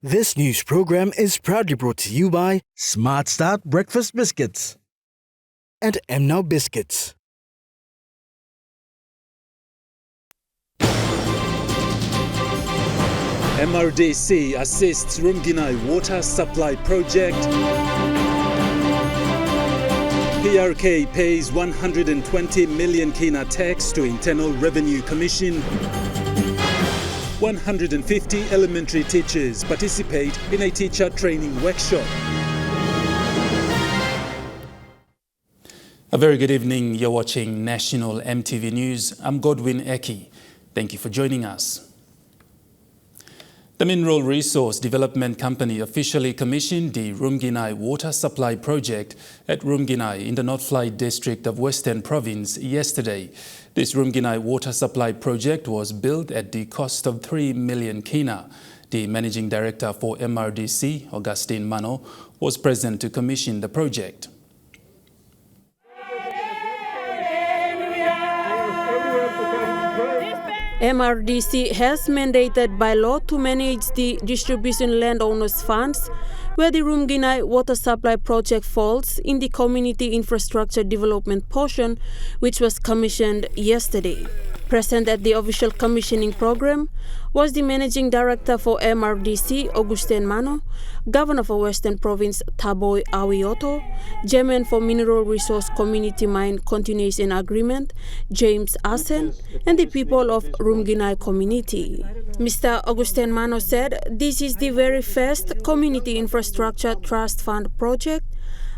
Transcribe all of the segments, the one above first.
This news program is proudly brought to you by Smart Start Breakfast Biscuits and Now Biscuits. MRDC assists Rumginai water supply project. PRK pays 120 million kina tax to Internal Revenue Commission. 150 elementary teachers participate in a teacher training workshop. A very good evening. You're watching National EMTV News. I'm Godwin Eki. Thank you for joining us. The Mineral Resource Development Company officially commissioned the Rumginai water supply project at Rumginai in the North Fly district of Western Province yesterday. This Rumginai water supply project was built at the cost of 3 million kina. The Managing Director for MRDC, Augustine Mano, was present to commission the project. MRDC has mandated by law to manage the distribution landowners' funds where the Rumginai water supply project falls in the community infrastructure development portion, which was commissioned yesterday. Present at the official commissioning program was the Managing Director for MRDC, Augustine Mano, Governor for Western Province, Taboy Awioto, Chairman for Mineral Resource Community Mine Continuation Agreement, James Asen, and the people of Rumginai community. Mr. Augustine Mano said this is the very first Community Infrastructure Trust Fund project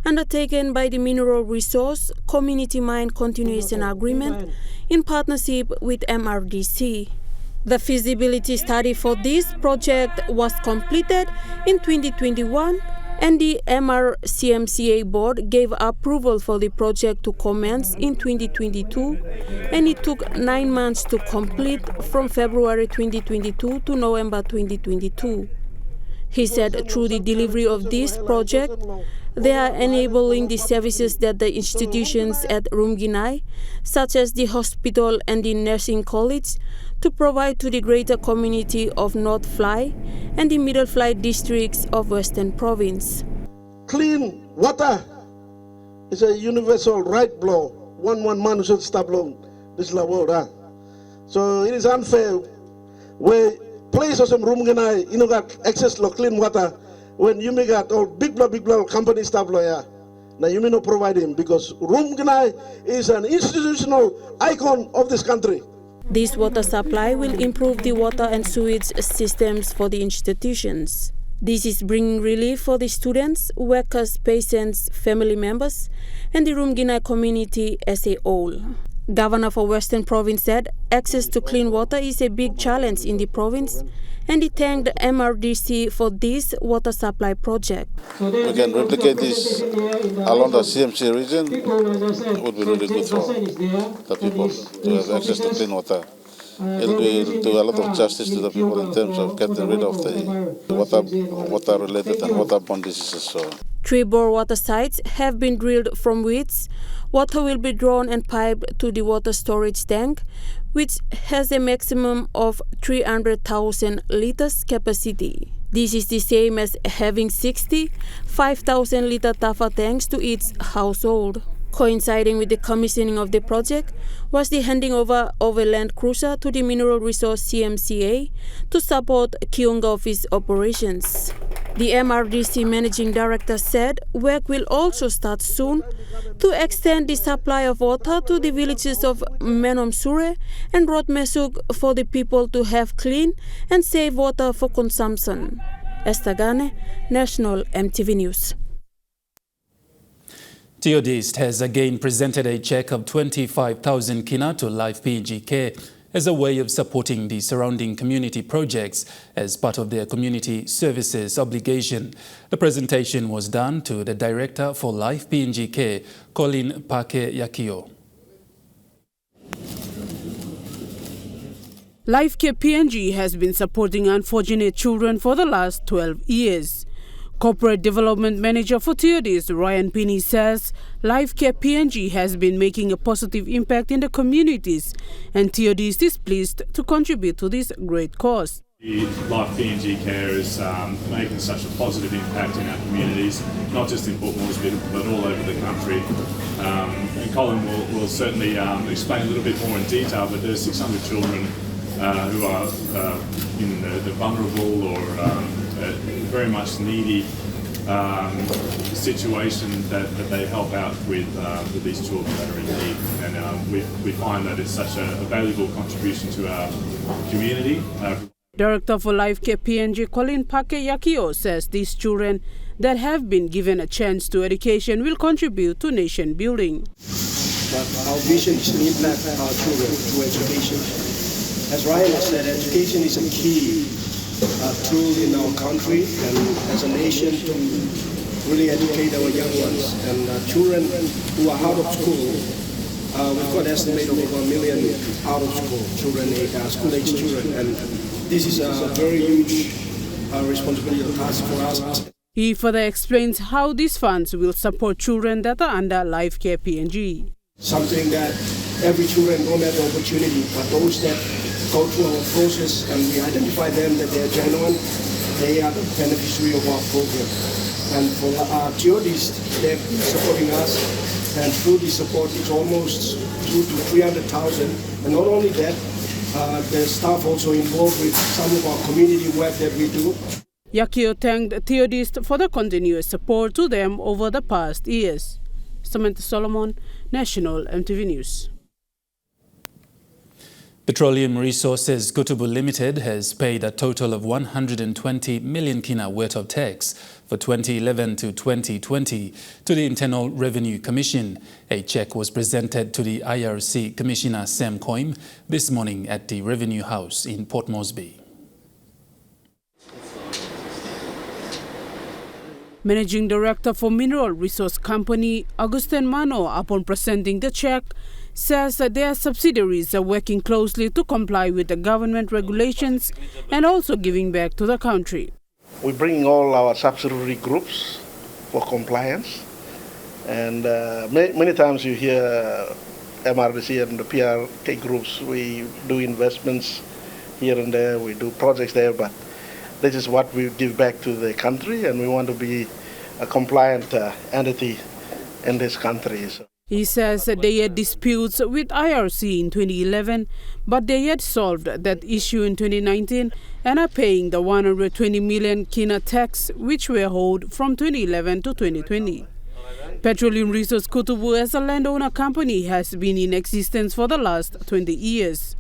undertaken by the Mineral Resource Community Mine Continuation Agreement in partnership with MRDC. The feasibility study for this project was completed in 2021 and the MRCMCA board gave approval for the project to commence in 2022 and it took 9 months to complete from February 2022 to November 2022. He said through the delivery of this project, they are enabling the services that the institutions at Rumginai, such as the hospital and the nursing college, to provide to the greater community of North Fly and the Middle Fly districts of Western Province. Clean water is a universal right law. One man should stop long. This is the world. So it is unfair where places in Rumginai, got access to clean water when you may get all big company staff lawyer. Now you may not provide him because Rumginai is an institutional icon of this country. This water supply will improve the water and sewage systems for the institutions. This is bringing relief for the students, workers, patients, family members, and the Rumginai community as a whole. Governor for Western Province said access to clean water is a big challenge in the province, and he thanked MRDC for this water supply project. We can replicate this along the CMC region. It would be really good for the people to have access to clean water. It will do a lot of justice to the people in terms of getting rid of the water-related and waterborne diseases. So 3 bore water sites have been drilled from which water will be drawn and piped to the water storage tank, which has a maximum of 300,000 liters capacity. This is the same as having 65,000 liter Tafa tanks to each household. Coinciding with the commissioning of the project was the handing over of a land cruiser to the Mineral Resource CMCA to support Kiunga office operations. The MRDC Managing Director said work will also start soon to extend the supply of water to the villages of Menomsure and Rotmesuk for the people to have clean and safe water for consumption. Estagane, National EMTV News. Theodist has again presented a cheque of 25,000 kina to Life PNG Care as a way of supporting the surrounding community projects as part of their community services obligation. The presentation was done to the Director for Life PNG Care, Colin Pake Yakio. Life Care PNG has been supporting unfortunate children for the last 12 years. Corporate Development Manager for Theodist, Ryan Pinney, says Life Care PNG has been making a positive impact in the communities and Theodist is pleased to contribute to this great cause. Life PNG Care is making such a positive impact in our communities, not just in Port Moresby, but all over the country. And Colin will certainly explain a little bit more in detail, but there's 600 children who are in the vulnerable or very much needy situation that they help out with these children that are in need. And we find that it's such a valuable contribution to our community. Director for Life Care PNG, Colin Pakeyakio, says these children that have been given a chance to education will contribute to nation building. But our vision is to impact our children through education. As Ryan has said, education is a key tool in our country and as a nation to really educate our young ones. And children who are out of school, we've got an estimate of over 1 million out of school children, school-age children. And this is a very huge responsibility or task for us. He further explains how these funds will support children that are under Life Care PNG. Something that every children don't have the opportunity, but those that go through our process and we identify them that they are genuine, they are the beneficiary of our program. And for our TODs, they've been supporting us, and through this support it's almost 200,000 to 300,000. And not only that, the staff also involved with some of our community work that we do. Yakio thanked TODs for the continuous support to them over the past years. Samantha Solomon, National EMTV News. Petroleum Resources Kutubu Limited has paid a total of 120 million kina worth of tax for 2011 to 2020 to the Internal Revenue Commission. A cheque was presented to the IRC Commissioner Sam Coim this morning at the Revenue House in Port Moresby. Managing Director for Mineral Resource Company, Augustin Mano, upon presenting the cheque, says that their subsidiaries are working closely to comply with the government regulations and also giving back to the country. We're bringing all our subsidiary groups for compliance, and many times you hear MRDC and the PRK groups, we do investments here and there, we do projects there, but this is what we give back to the country, and we want to be a compliant entity in this country. So. He says that they had disputes with IRC in 2011, but they had solved that issue in 2019 and are paying the 120 million kina tax which were owed from 2011 to 2020. Petroleum Resource Kutubu as a landowner company has been in existence for the last 20 years.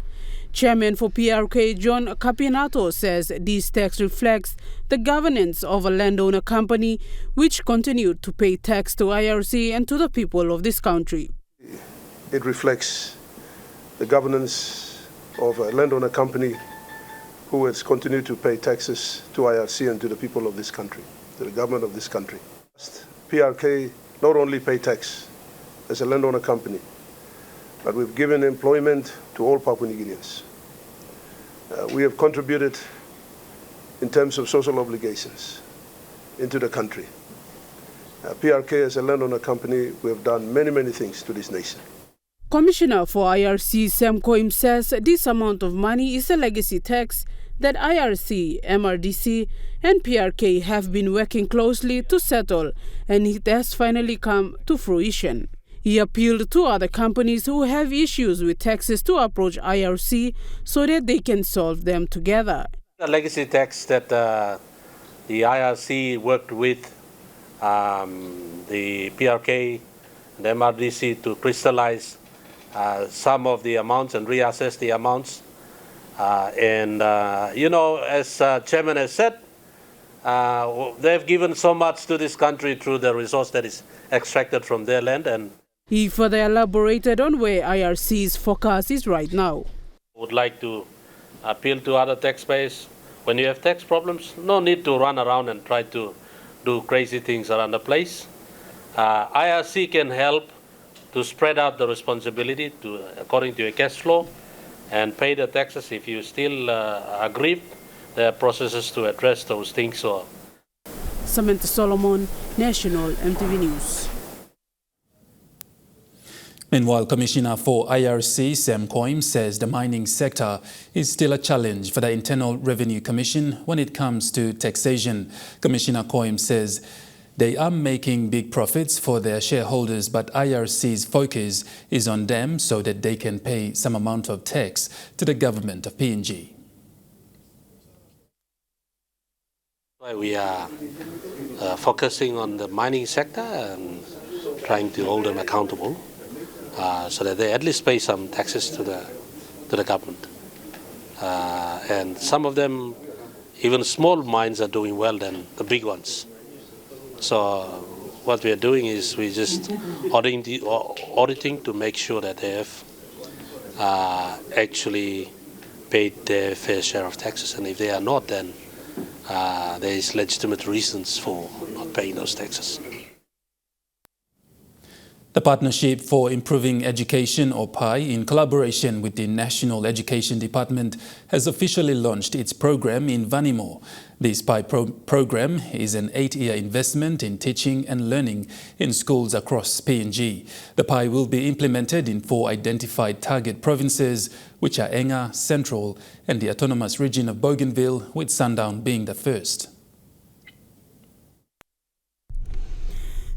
Chairman for PRK John Capinato says this tax reflects the governance of a landowner company which continued to pay tax to IRC and to the people of this country. It reflects the governance of a landowner company who has continued to pay taxes to IRC and to the people of this country, to the government of this country. PRK not only pay tax as a landowner company, but we've given employment to all Papua New Guineans. We have contributed in terms of social obligations into the country. PRK as a landowner company, we have done many things to this nation. Commissioner for IRC Sam Coim says this amount of money is a legacy tax that IRC, MRDC and PRK have been working closely to settle, and it has finally come to fruition. He appealed to other companies who have issues with taxes to approach IRC so that they can solve them together. The legacy tax that the IRC worked with the PRK and MRDC to crystallize some of the amounts and reassess the amounts. As Chairman has said, they've given so much to this country through the resource that is extracted from their land. And he further elaborated on where IRC's focus is right now. I would like to appeal to other taxpayers. When you have tax problems, no need to run around and try to do crazy things around the place. IRC can help to spread out the responsibility according to your cash flow and pay the taxes. If you still aggrieved, there are processes to address those things. So. Samantha Solomon, National EMTV News. Meanwhile, Commissioner for IRC, Sam Coim, says the mining sector is still a challenge for the Internal Revenue Commission when it comes to taxation. Commissioner Coim says they are making big profits for their shareholders, but IRC's focus is on them so that they can pay some amount of tax to the government of PNG. We are focusing on the mining sector and trying to hold them accountable so that they at least pay some taxes to the government. And some of them, even small mines, are doing well than the big ones. So what we are doing is we just auditing to make sure that they have actually paid their fair share of taxes. And if they are not, then there is legitimate reasons for not paying those taxes. The Partnership for Improving Education, or PI, in collaboration with the National Education Department, has officially launched its program in Vanimo. This PI program is an 8-year investment in teaching and learning in schools across PNG. The PI will be implemented in 4 identified target provinces, which are Enga, Central, and the Autonomous Region of Bougainville, with Sundown being the first.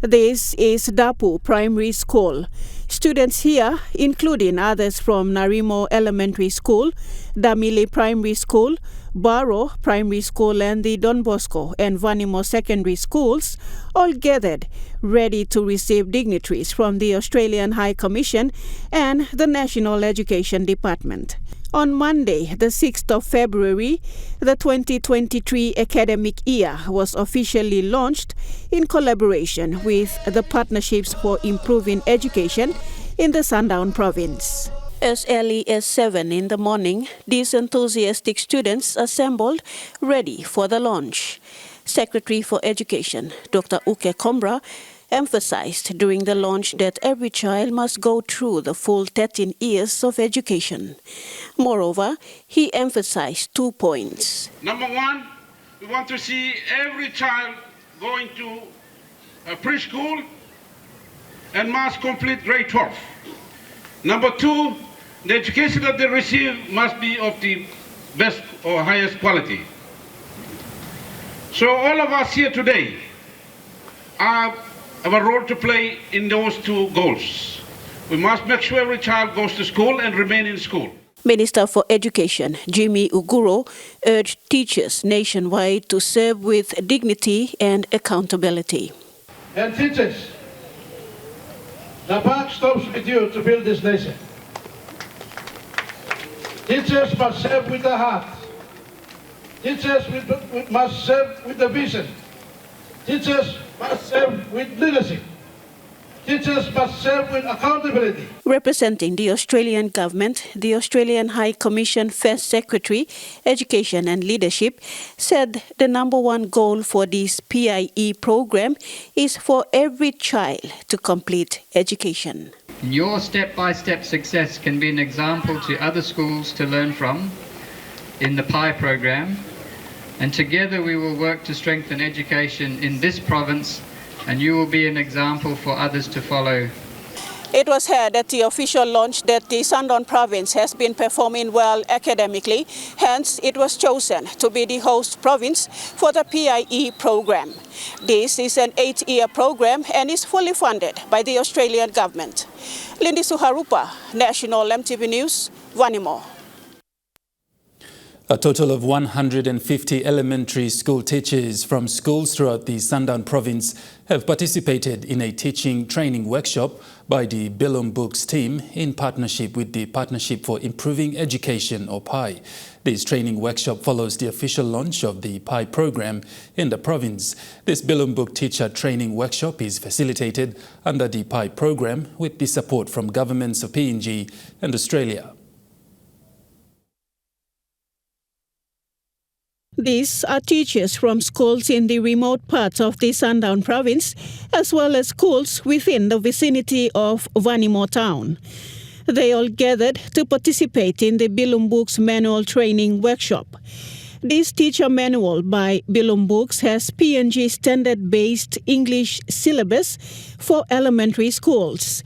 This is Dapu Primary School. Students here, including others from Narimo Elementary School, Damili Primary School, Barrow Primary School, and the Don Bosco and Vanimo Secondary Schools, all gathered ready to receive dignitaries from the Australian High Commission and the National Education Department. On Monday, the 6th of February, the 2023 academic year was officially launched in collaboration with the Partnerships for Improving Education in the Sundown Province. As early as 7 in the morning, these enthusiastic students assembled ready for the launch. Secretary for Education, Dr. Uke Kombra, emphasized during the launch that every child must go through the full 13 years of education. Moreover, he emphasized 2 points. Number 1, we want to see every child going to preschool and must complete grade 12. Number 2, the education that they receive must be of the best or highest quality. So all of us here today have a role to play in those 2 goals. We must make sure every child goes to school and remain in school. Minister for Education, Jimmy Uguro, urged teachers nationwide to serve with dignity and accountability. And teachers, the buck stops with you to build this nation. Teachers must serve with the heart. Teachers must serve with the vision. Teachers must serve with leadership. Teachers must serve with accountability. Representing the Australian government, the Australian High Commission First Secretary, Education and Leadership, said the number 1 goal for this PIE program is for every child to complete education. Your step-by-step success can be an example to other schools to learn from in the PI program, and together we will work to strengthen education in this province, and you will be an example for others to follow. It was heard at the official launch that the Sundown province has been performing well academically, hence it was chosen to be the host province for the PIE program. This is an 8-year program and is fully funded by the Australian government. Lindy Suharupa, National EMTV News, Vanimo. A total of 150 elementary school teachers from schools throughout the Sundown province have participated in a teaching training workshop by the Billum Books team in partnership with the Partnership for Improving Education, or PI. This training workshop follows the official launch of the PI program in the province. This Billum Book teacher training workshop is facilitated under the PI program with the support from governments of PNG and Australia. These are teachers from schools in the remote parts of the Sundown province, as well as schools within the vicinity of Vanimo town. They all gathered to participate in the Billum Books manual training workshop. This teacher manual by Billum Books has PNG standard-based English syllabus for elementary schools.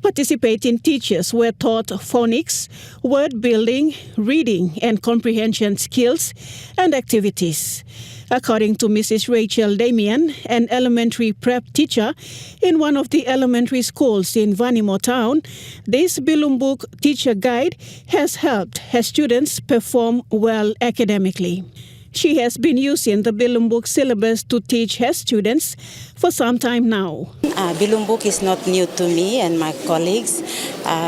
Participating teachers were taught phonics, word building, reading and comprehension skills and activities. According to Mrs. Rachel Damian, an elementary prep teacher in one of the elementary schools in Vanimo Town, this Bilumbuk teacher guide has helped her students perform well academically. She has been using the Bilumbuk syllabus to teach her students for some time now. Bilumbuk is not new to me and my colleagues.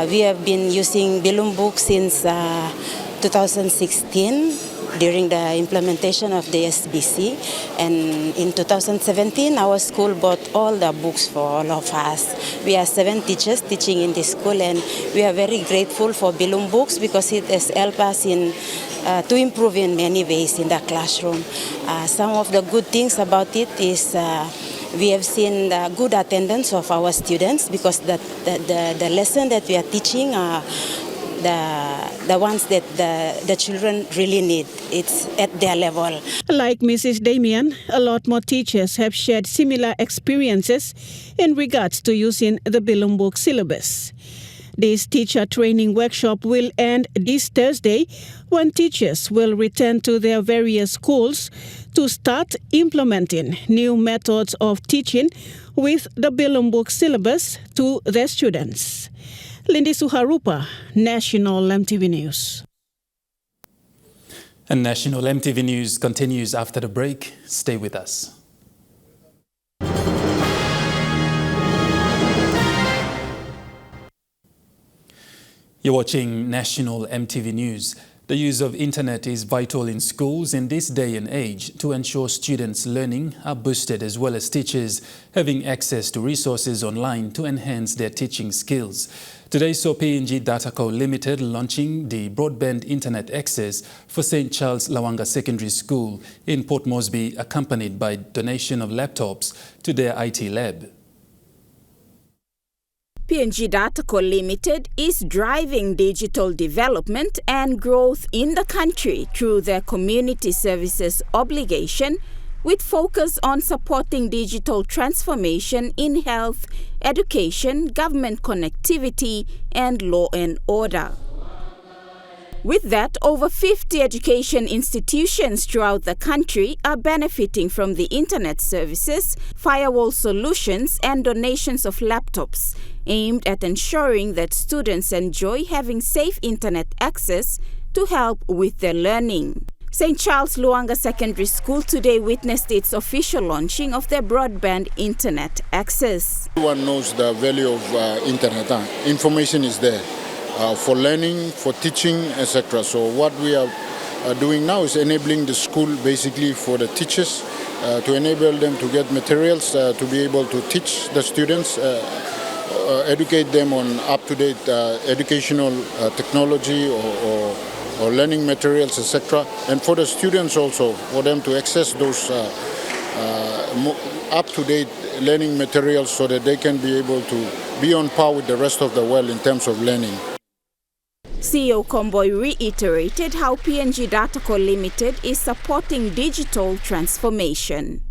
We have been using Bilumbuk since 2016 during the implementation of the SBC. And in 2017, our school bought all the books for all of us. We are 7 teachers teaching in this school, and we are very grateful for Bilumbuk because it has helped us to improve in many ways in the classroom. Some of the good things about it is we have seen the good attendance of our students because the lesson that we are teaching are the ones that the children really need. It's at their level. Like Mrs. Damian, a lot more teachers have shared similar experiences in regards to using the Bilumbuk syllabus. This teacher training workshop will end this Thursday when teachers will return to their various schools to start implementing new methods of teaching with the Bilumbuk syllabus to their students. Lindy Suharupa, National EMTV News. And National EMTV News continues after the break. Stay with us. You're watching National EMTV News. The use of internet is vital in schools in this day and age to ensure students' learning are boosted as well as teachers having access to resources online to enhance their teaching skills. Today saw PNG Dataco Limited launching the broadband internet access for St. Charles Lawanga Secondary School in Port Moresby, accompanied by donation of laptops to their IT lab. PNG Dataco Limited is driving digital development and growth in the country through their community services obligation, with focus on supporting digital transformation in health, education, government connectivity, and law and order. With that, over 50 education institutions throughout the country are benefiting from the internet services, firewall solutions, and donations of laptops, aimed at ensuring that students enjoy having safe internet access to help with their learning. St. Charles Lawanga Secondary School today witnessed its official launching of their broadband internet access. Everyone knows the value of internet. Information is there for learning, for teaching, etc. So what we are doing now is enabling the school basically for the teachers to enable them to get materials to be able to teach the students, educate them on up-to-date educational technology or learning materials, etc. And for the students also, for them to access those up-to-date learning materials so that they can be able to be on par with the rest of the world in terms of learning. CEO Comboy reiterated how PNG Dataco Limited is supporting digital transformation.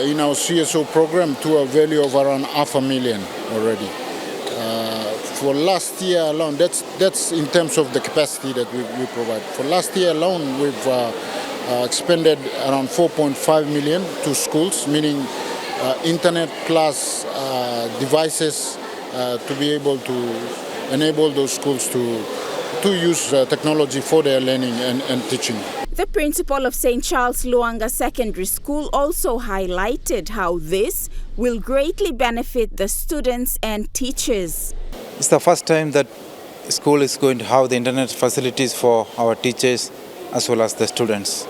In our CSO program, to a value of around $500,000 already. For last year alone, that's in terms of the capacity that we provide. For last year alone, we've expended around 4.5 million to schools, meaning internet plus devices to be able to enable those schools to use technology for their learning and teaching. The principal of St. Charles Lawanga Secondary School also highlighted how this will greatly benefit the students and teachers. It's the first time that school is going to have the internet facilities for our teachers as well as the students.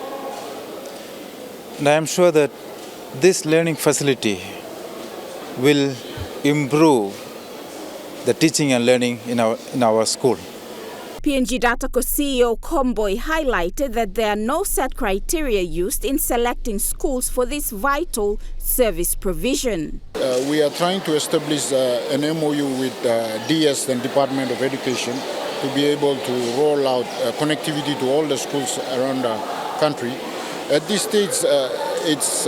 And I am sure that this learning facility will improve the teaching and learning in our school. PNG Dataco CEO Comboy highlighted that there are no set criteria used in selecting schools for this vital service provision. We are trying to establish an MOU with DS and Department of Education to be able to roll out connectivity to all the schools around the country. At this stage, it's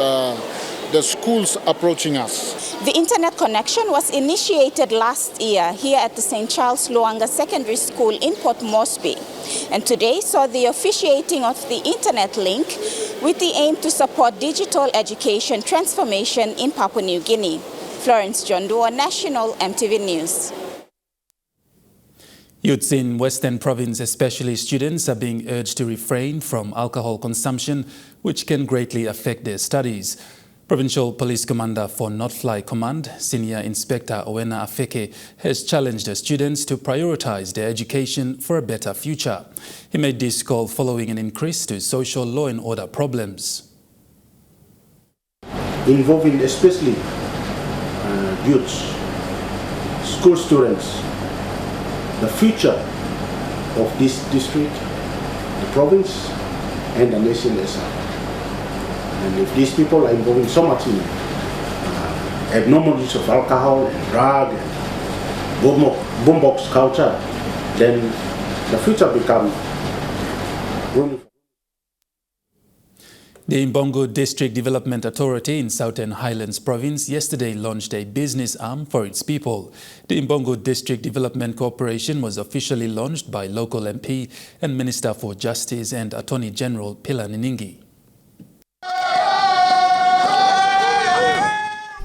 the schools approaching us. The internet connection was initiated last year here at the St. Charles Luanga Secondary School in Port Moresby, and today saw the officiating of the internet link with the aim to support digital education transformation in Papua New Guinea. Florence Jondua, National EMTV News. Youths in Western Province, especially students, are being urged to refrain from alcohol consumption, which can greatly affect their studies. Provincial Police Commander for Northfly Command, Senior Inspector Owena Afeke, has challenged the students to prioritize their education for a better future. He made this call following an increase to social law and order problems. Involving especially youths, school students, the future of this district, the province, and the nation as well. And if these people are involved so much in abnormal use of alcohol and drug and boombox culture, then the future becomes ruined. The Imbongo District Development Authority in Southern Highlands Province yesterday launched a business arm for its people. The Imbongo District Development Corporation was officially launched by local MP and Minister for Justice and Attorney General Pila Niningi.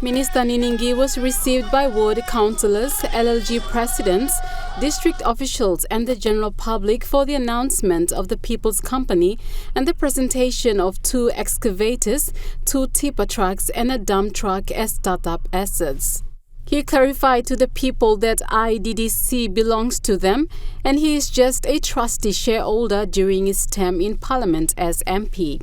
Minister Niningi was received by ward councillors, LLG presidents, district officials and the general public for the announcement of the People's Company and the presentation of 2 excavators, 2 tipper trucks and a dump truck as startup assets. He clarified to the people that IDDC belongs to them and he is just a trustee shareholder during his term in Parliament as MP.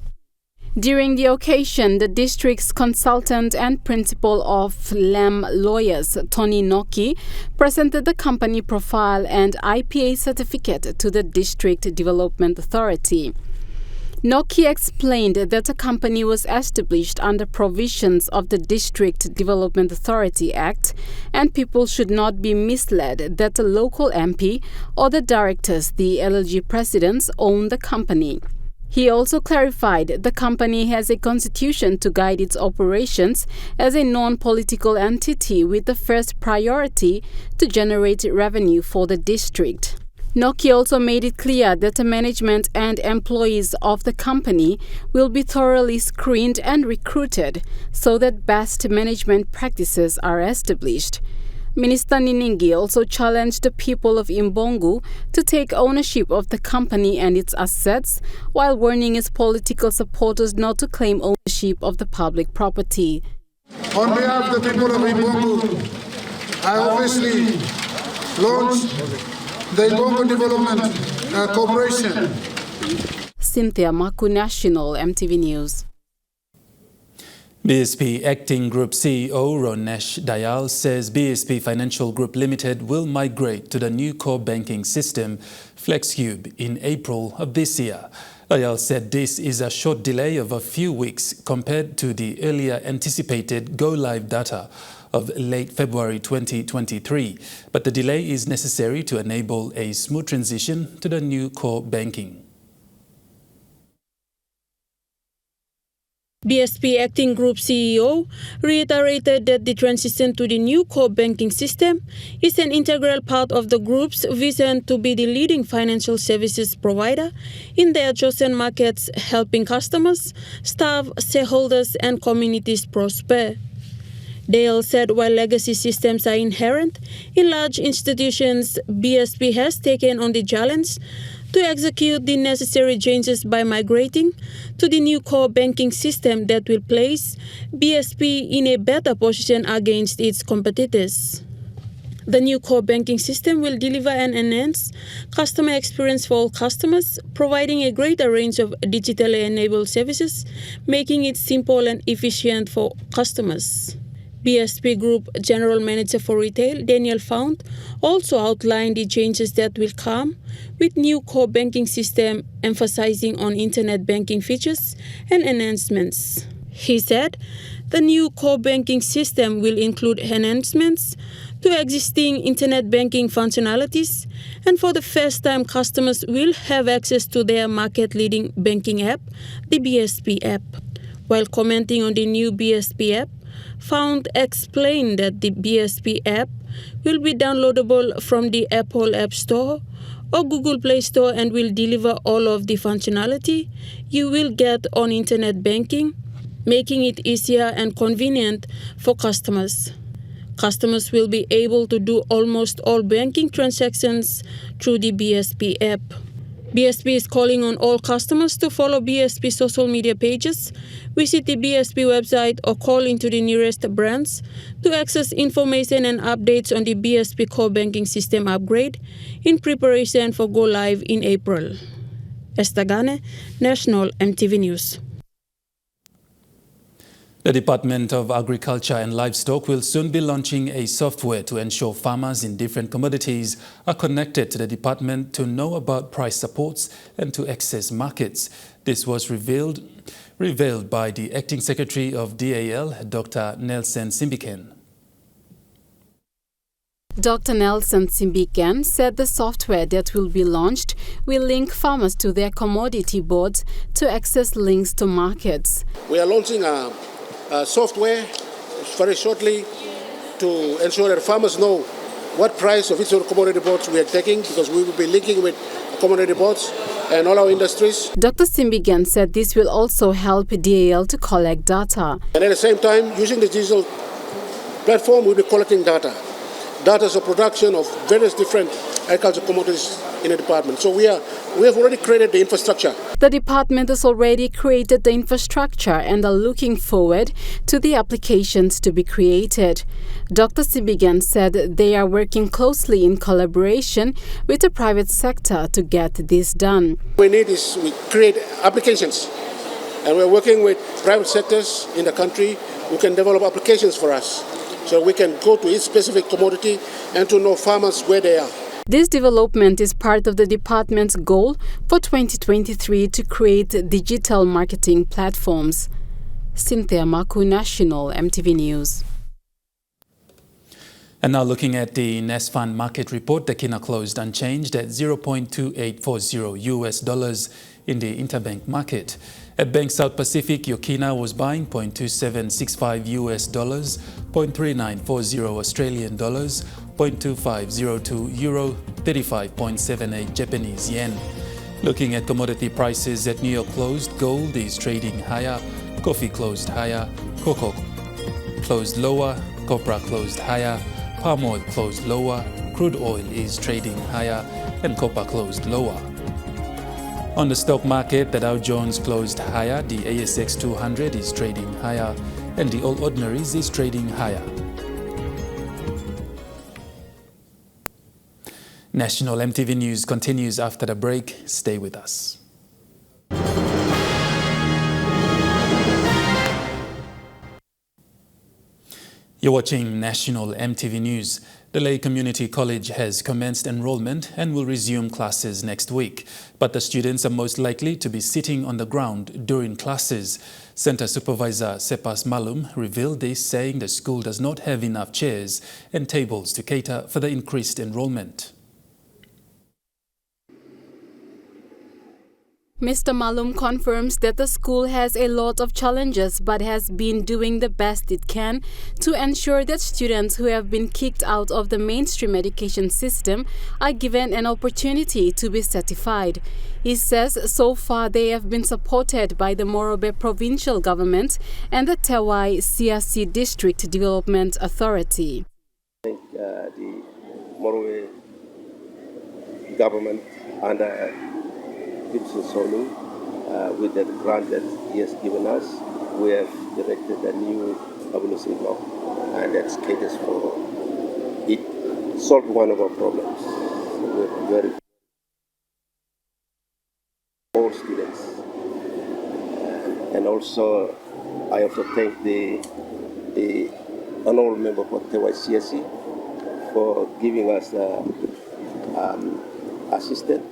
During the occasion, the district's consultant and principal of LAM Lawyers, Tony Noki, presented the company profile and IPA certificate to the District Development Authority. Noki explained that the company was established under provisions of the District Development Authority Act and people should not be misled that the local MP or the directors, the LLG presidents, own the company. He also clarified the company has a constitution to guide its operations as a non-political entity with the first priority to generate revenue for the district. Noki also made it clear that the management and employees of the company will be thoroughly screened and recruited so that best management practices are established. Minister Niningi also challenged the people of Imbongo to take ownership of the company and its assets, while warning its political supporters not to claim ownership of the public property. On behalf of the people of Imbongo, I obviously launched the Imbongo Development Corporation. Cynthia Maku, National EMTV News. BSP Acting Group CEO Ronesh Dayal says BSP Financial Group Limited will migrate to the new core banking system, FlexCube, in April of this year. Dayal said this is a short delay of a few weeks compared to the earlier anticipated go-live data of late February 2023, but the delay is necessary to enable a smooth transition to the new core banking. BSP Acting Group CEO reiterated that the transition to the new core banking system is an integral part of the group's vision to be the leading financial services provider in the adjacent markets, helping customers, staff, shareholders and communities prosper. Dale said while legacy systems are inherent in large institutions, BSP has taken on the challenge to execute the necessary changes by migrating to the new core banking system that will place BSP in a better position against its competitors. The new core banking system will deliver an enhanced customer experience for all customers, providing a greater range of digitally enabled services, making it simple and efficient for customers. BSP Group General Manager for Retail, Daniel Fount, also outlined the changes that will come with new core banking system, emphasizing on internet banking features and enhancements. He said the new core banking system will include enhancements to existing internet banking functionalities, and for the first time customers will have access to their market-leading banking app, the BSP app. while commenting on the new BSP app, Found explained that the BSP app will be downloadable from the Apple App Store or Google Play Store and will deliver all of the functionality you will get on internet banking, making it easier and convenient for customers. Customers will be able to do almost all banking transactions through the BSP app. BSP is calling on all customers to follow BSP social media pages, visit the BSP website, or call into the nearest branch to access information and updates on the BSP core banking system upgrade in preparation for go live in April. Estagane, National EMTV News. The Department of Agriculture and Livestock will soon be launching a software to ensure farmers in different commodities are connected to the department to know about price supports and to access markets. This was revealed by the Acting Secretary of DAL, Dr. Nelson Simbiken. Dr. Nelson Simbiken said the software that will be launched will link farmers to their commodity boards to access links to markets. We are launching a software very shortly to ensure that farmers know what price of each of the commodity boards we are taking, because we will be linking with commodity boards and all our industries. Dr. Simbiken said this will also help DAL to collect data. And at the same time, using the digital platform, we'll be collecting data of production of various different agricultural commodities in the department. So we have already created the infrastructure. The department has already created the infrastructure and are looking forward to the applications to be created. Dr. Simbiken said they are working closely in collaboration with the private sector to get this done. What we need is we create applications, and we're working with private sectors in the country who can develop applications for us, so we can go to each specific commodity and to know farmers where they are. This development is part of the department's goal for 2023 to create digital marketing platforms. Cynthia Maku, National EMTV News. And now looking at the NESFund market report, the Kina closed unchanged at $0.2840 US in the interbank market. At Bank South Pacific, your Kina was buying $0.2765 US, $0.3940 Australian dollars, 0.2502 euro, 35.78 Japanese yen. Looking at commodity prices at New York closed, gold is trading higher, coffee closed higher, cocoa closed lower, copra closed higher, palm oil closed lower, crude oil is trading higher, and copper closed lower. On the stock market, the Dow Jones closed higher, the ASX 200 is trading higher, and the All Ordinaries is trading higher. National EMTV News continues after the break. Stay with us. You're watching National EMTV News. The Lay Community College has commenced enrollment and will resume classes next week. But the students are most likely to be sitting on the ground during classes. Center Supervisor Sepas Malum revealed this, saying the school does not have enough chairs and tables to cater for the increased enrollment. Mr. Malum confirms that the school has a lot of challenges but has been doing the best it can to ensure that students who have been kicked out of the mainstream education system are given an opportunity to be certified. He says so far they have been supported by the Morobe Provincial Government and the Tewai CRC District Development Authority. I think the Morobe government under with the grant that he has given us, we have directed a new publishing block, and that caters for it, solve one of our problems. We're very all students, and also I also thank the honorable member for TYCSC for giving us the assistance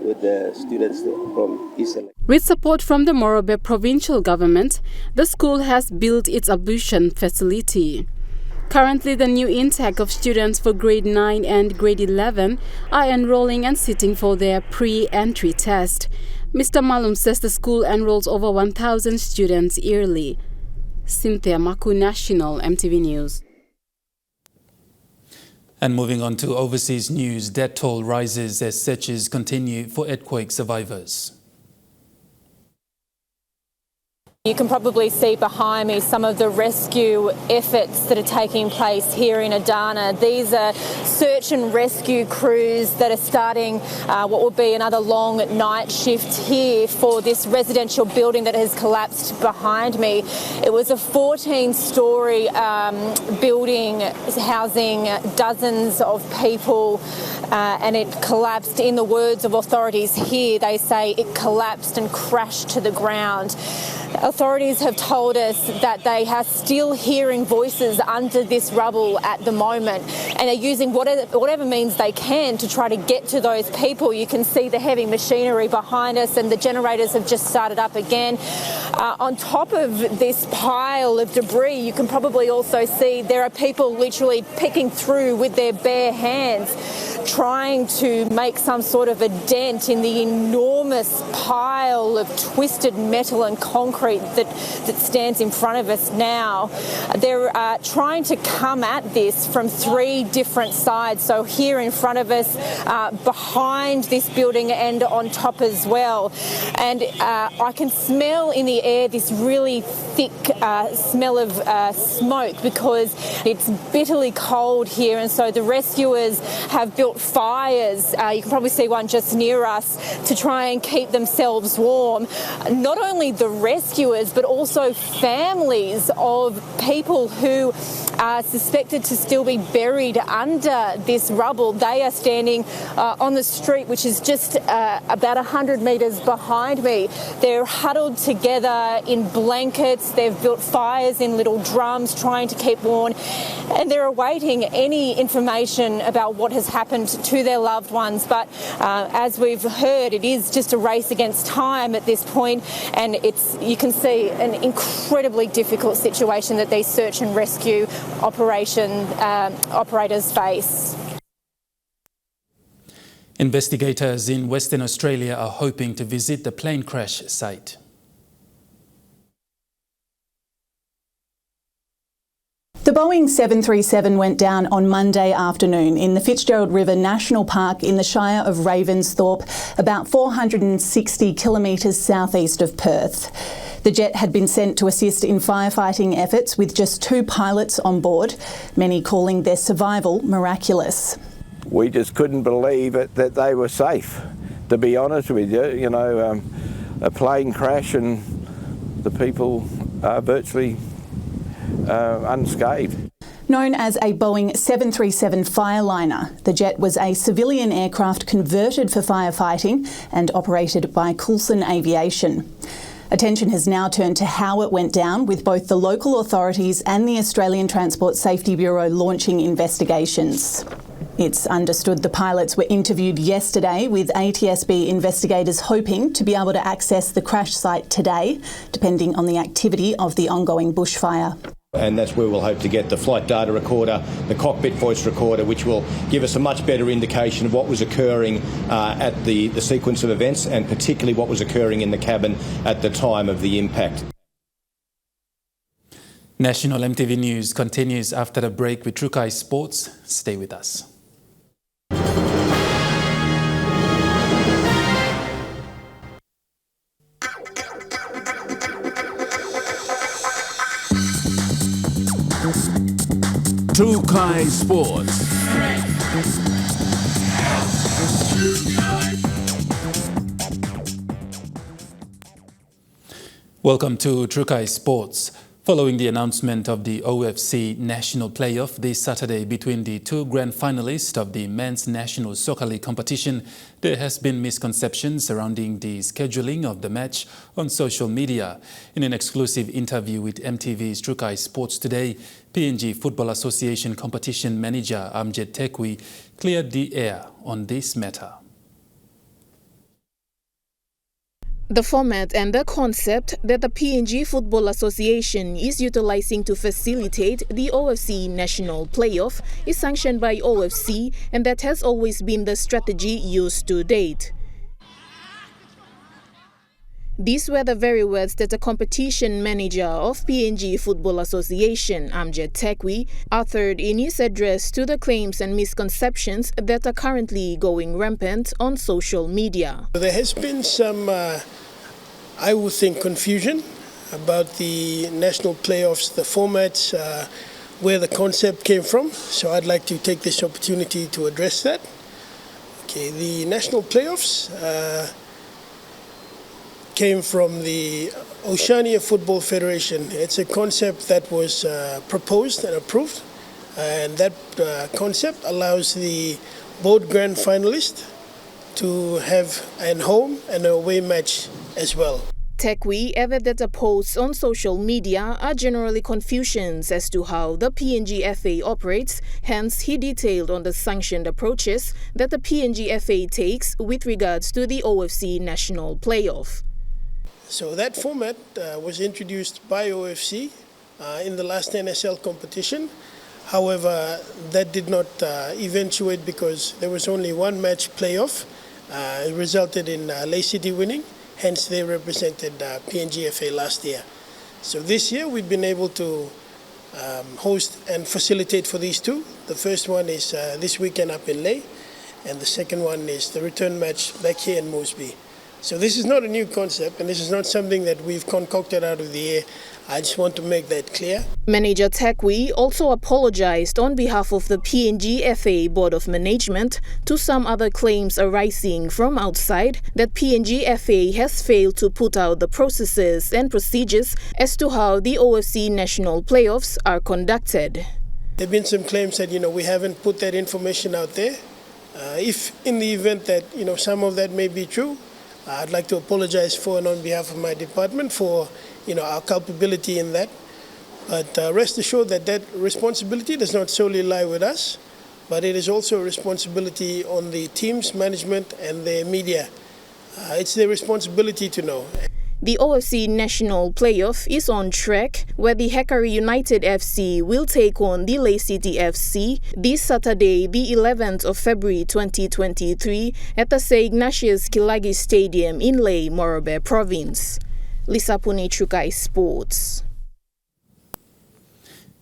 with the students from Eastern. With support from the Morobe Provincial Government, the school has built its ablution facility. Currently, the new intake of students for grade 9 and grade 11 are enrolling and sitting for their pre-entry test. Mr. Malum says the school enrolls over 1,000 students yearly. Cynthia Maku, National EMTV News. And moving on to overseas news, death toll rises as searches continue for earthquake survivors. You can probably see behind me some of the rescue efforts that are taking place here in Adana. These are search and rescue crews that are starting what will be another long night shift here for this residential building that has collapsed behind me. It was a 14-storey building housing dozens of people and it collapsed. In the words of authorities here, they say it collapsed and crashed to the ground. Authorities have told us that they are still hearing voices under this rubble at the moment and are using whatever means they can to try to get to those people. You can see the heavy machinery behind us and the generators have just started up again. On top of this pile of debris, you can probably also see there are people literally picking through with their bare hands, trying to make some sort of a dent in the enormous pile of twisted metal and concrete that stands in front of us now. They're trying to come at this from 3 different sides. So here in front of us, behind this building and on top as well. And I can smell in the air this really thick smell of smoke because it's bitterly cold here. And so the rescuers have built fires. You can probably see one just near us to try and keep themselves warm. Not only the rescuers, but also families of people who are suspected to still be buried under this rubble. They are standing on the street, which is just about 100 metres behind me. They're huddled together in blankets. They've built fires in little drums, trying to keep warm, and they're awaiting any information about what has happened to their loved ones. But as we've heard, it is just a race against time at this point, and you can see an incredibly difficult situation that these search and rescue operators face. Investigators in Western Australia are hoping to visit the plane crash site. The Boeing 737 went down on Monday afternoon in the Fitzgerald River National Park in the Shire of Ravensthorpe, about 460 kilometres southeast of Perth. The jet had been sent to assist in firefighting efforts with just 2 pilots on board, many calling their survival miraculous. We just couldn't believe it that they were safe, to be honest with you. You know, a plane crash and the people are virtually unscathed. Known as a Boeing 737 Fireliner, the jet was a civilian aircraft converted for firefighting and operated by Coulson Aviation. Attention has now turned to how it went down, with both the local authorities and the Australian Transport Safety Bureau launching investigations. It's understood the pilots were interviewed yesterday, with ATSB investigators hoping to be able to access the crash site today, depending on the activity of the ongoing bushfire. And that's where we'll hope to get the flight data recorder, the cockpit voice recorder, which will give us a much better indication of what was occurring at the sequence of events, and particularly what was occurring in the cabin at the time of the impact. National EMTV News continues after a break with Trukai Sports. Stay with us. Trukai Sports. Welcome to Trukai Sports. Following the announcement of the OFC National Playoff this Saturday between the 2 grand finalists of the Men's National Soccer League competition, there has been misconceptions surrounding the scheduling of the match on social media. In an exclusive interview with MTV's Trukai Sports today, PNG Football Association competition manager Amjad Tekwi cleared the air on this matter. The format and the concept that the PNG Football Association is utilizing to facilitate the OFC National Playoff is sanctioned by OFC, and that has always been the strategy used to date. These were the very words that the competition manager of PNG Football Association, Amjad Tekwi, uttered in his address to the claims and misconceptions that are currently going rampant on social media. There has been some, I would think, confusion about the national playoffs, the formats, where the concept came from. So I'd like to take this opportunity to address that. Okay, the national playoffs came from the Oceania Football Federation. It's a concept that was proposed and approved, and that concept allows the both grand finalists to have an home and an away match as well. Tekwi added that the posts on social media are generally confusions as to how the PNG FA operates, hence he detailed on the sanctioned approaches that the PNG FA takes with regards to the OFC national playoff. So that format was introduced by OFC in the last NSL competition. However, that did not eventuate because there was only one match playoff. It resulted in Lay City winning, hence they represented PNG FA last year. So this year we've been able to host and facilitate for these two. The first one is this weekend up in Lay, and the second one is the return match back here in Mosby. So this is not a new concept, and this is not something that we've concocted out of the air. I just want to make that clear. Manager Tekwi also apologized on behalf of the PNG FA Board of Management to some other claims arising from outside that PNG FA has failed to put out the processes and procedures as to how the OFC national playoffs are conducted. There have been some claims that, we haven't put that information out there. If in the event that, some of that may be true, I'd like to apologize for and on behalf of my department for, our culpability in that. But rest assured that that responsibility does not solely lie with us, but it is also a responsibility on the team's management and their media. It's their responsibility to know. The OFC national playoff is on track, where the Hekari United FC will take on the Lay City FC this Saturday, the 11th of February 2023 at the St. Ignatius Kilagi Stadium in Lay, Morobe Province. Lisa Puni, Trukai Sports.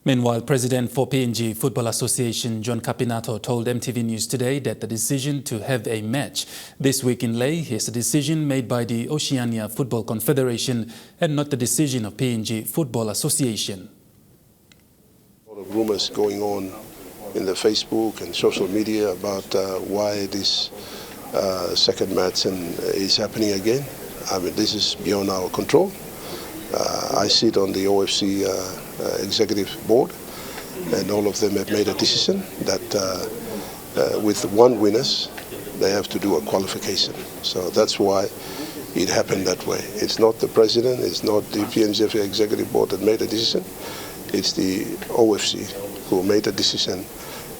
Meanwhile, President for PNG Football Association John Capinato told EMTV News today that the decision to have a match this week in Lay is a decision made by the Oceania Football Confederation and not the decision of PNG Football Association. A lot of rumors going on in the Facebook and social media about why this second match is happening again. I mean, this is beyond our control. I sit on the OFC executive board, and all of them have made a decision that with one winners, they have to do a qualification. So that's why it happened that way. It's not the president, it's not the PNGFA executive board that made a decision. It's the OFC who made a decision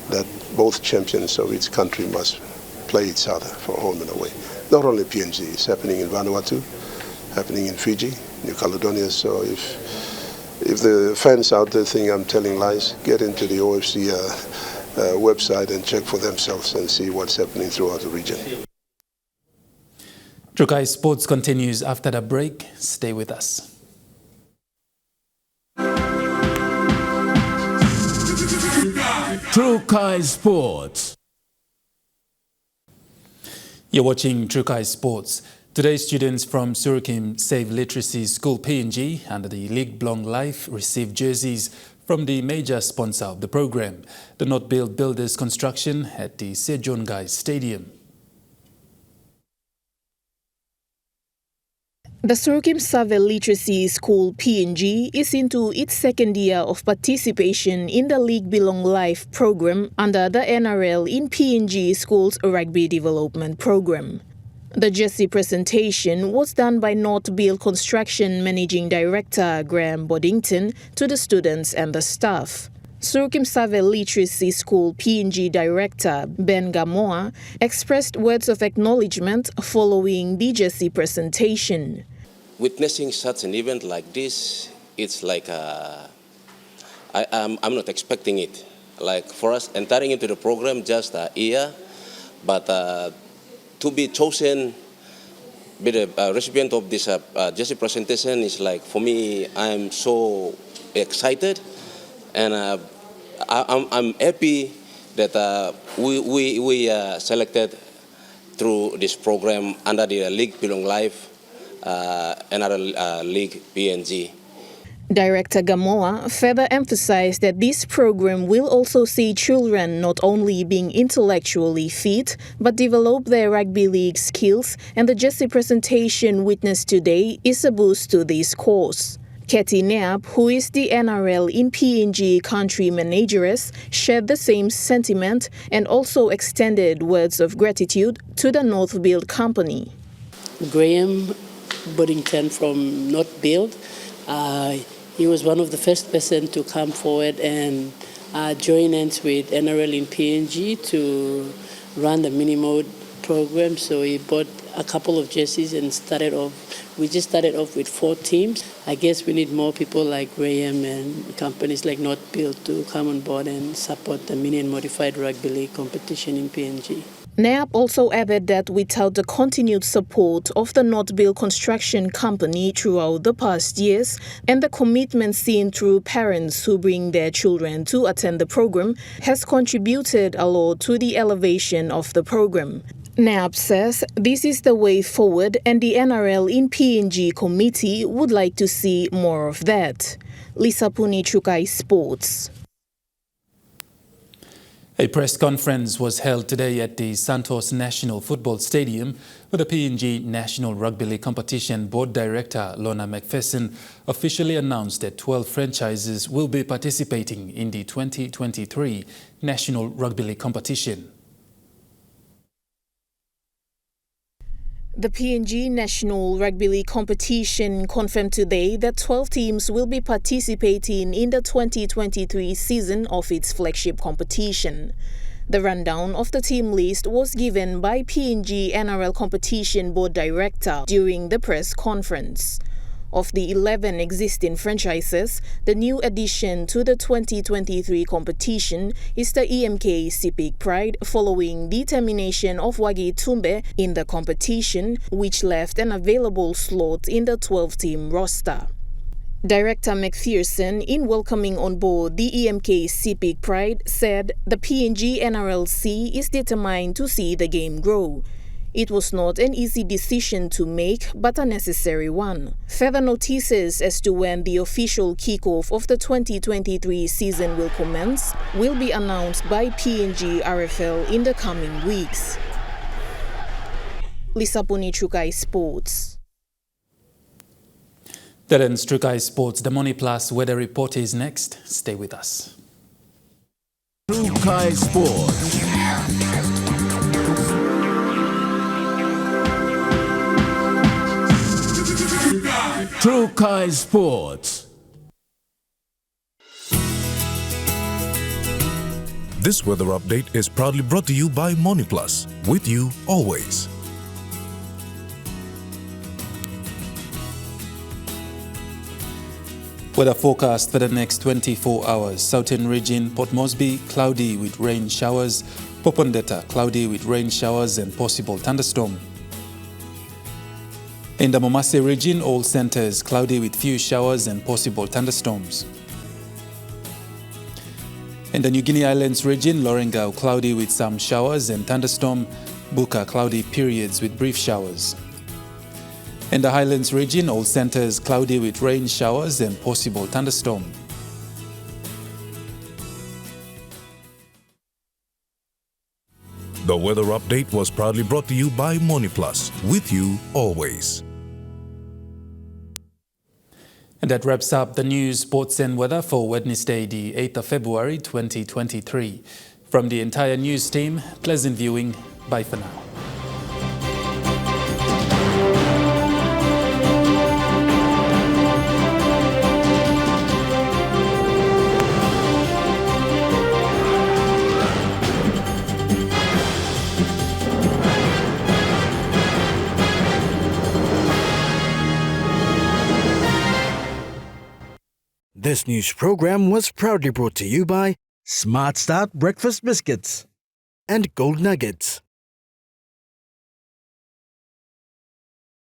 that both champions of each country must play each other for home and away. Not only PNG, it's happening in Vanuatu, happening in Fiji, New Caledonia. So if the fans out there think I'm telling lies, get into the OFC website and check for themselves and see what's happening throughout the region. Trukai Sports continues after the break. Stay with us. Trukai Sports. You're watching Trukai Sports. Today, students from Surukim Save Literacy School PNG under the League Belong Life received jerseys from the major sponsor of the program, the Not Build Builders construction at the Sejongai Stadium. The Surukim Save Literacy School PNG is into its second year of participation in the League Belong Life program under the NRL in PNG Schools Rugby Development Program. The jersey presentation was done by Not Build Construction Managing Director Graham Boddington to the students and the staff. Surukim Save Literacy School PNG Director Ben Gamoa expressed words of acknowledgement following the jersey presentation. Witnessing such an event like this, it's like I'm not expecting it. Like for us entering into the program just a year, but to be chosen be the recipient of this jersey presentation is like, for me, I'm so excited, and I'm happy that we selected through this program under the League Belong Life, another league, PNG. Director Gamoa further emphasized that this program will also see children not only being intellectually fit, but develop their rugby league skills, and the jersey presentation witnessed today is a boost to this cause. Katie Knapp, who is the NRL in PNG country manageress, shared the same sentiment and also extended words of gratitude to the North Build company. Graham Boddington from North Build, he was one of the first person to come forward and join hands with NRL in PNG to run the mini mode program. So he bought a couple of jerseys and we just started off with 4 teams. I guess we need more people like Graham and companies like North Build to come on board and support the mini and modified rugby league competition in PNG. Knapp also added that without the continued support of the North Build Construction Company throughout the past years and the commitment seen through parents who bring their children to attend the program has contributed a lot to the elevation of the program. Knapp says this is the way forward, and the NRL in PNG committee would like to see more of that. Lisa Puni, Chukai Sports. A press conference was held today at the Santos National Football Stadium where the PNG National Rugby League Competition Board Director Lorna McPherson officially announced that 12 franchises will be participating in the 2023 National Rugby League Competition. The PNG National Rugby League Competition confirmed today that 12 teams will be participating in the 2023 season of its flagship competition. The rundown of the team list was given by PNG NRL Competition Board Director during the press conference. Of the 11 existing franchises, the new addition to the 2023 competition is the EMK Sepik Pride following the termination of Wagi Tumbe in the competition, which left an available slot in the 12-team roster. Director McPherson, in welcoming on board the EMK Sepik Pride, said the PNG NRLC is determined to see the game grow. It was not an easy decision to make, but a necessary one. Further notices as to when the official kickoff of the 2023 season will commence will be announced by PNG RFL in the coming weeks. Lisa Puni, Chukai Sports. That ends Chukai Sports. The Money Plus weather report is next. Stay with us. Chukai Sports. Chukai Sports. This weather update is proudly brought to you by MoneyPlus, with you always. Weather forecast for the next 24 hours. Southern region, Port Moresby, cloudy with rain showers. Popondetta, cloudy with rain showers and possible thunderstorm. In the Momase region, all centers cloudy with few showers and possible thunderstorms. In the New Guinea Islands region, Lorengau, cloudy with some showers and thunderstorm. Buka, cloudy periods with brief showers. In the Highlands region, all centers cloudy with rain showers and possible thunderstorm. The weather update was proudly brought to you by MoneyPlus, with you always. And that wraps up the news, sports and weather for Wednesday, the 8th of February 2023. From the entire news team, pleasant viewing. Bye for now. This news program was proudly brought to you by Smart Start Breakfast Biscuits and Gold Nuggets.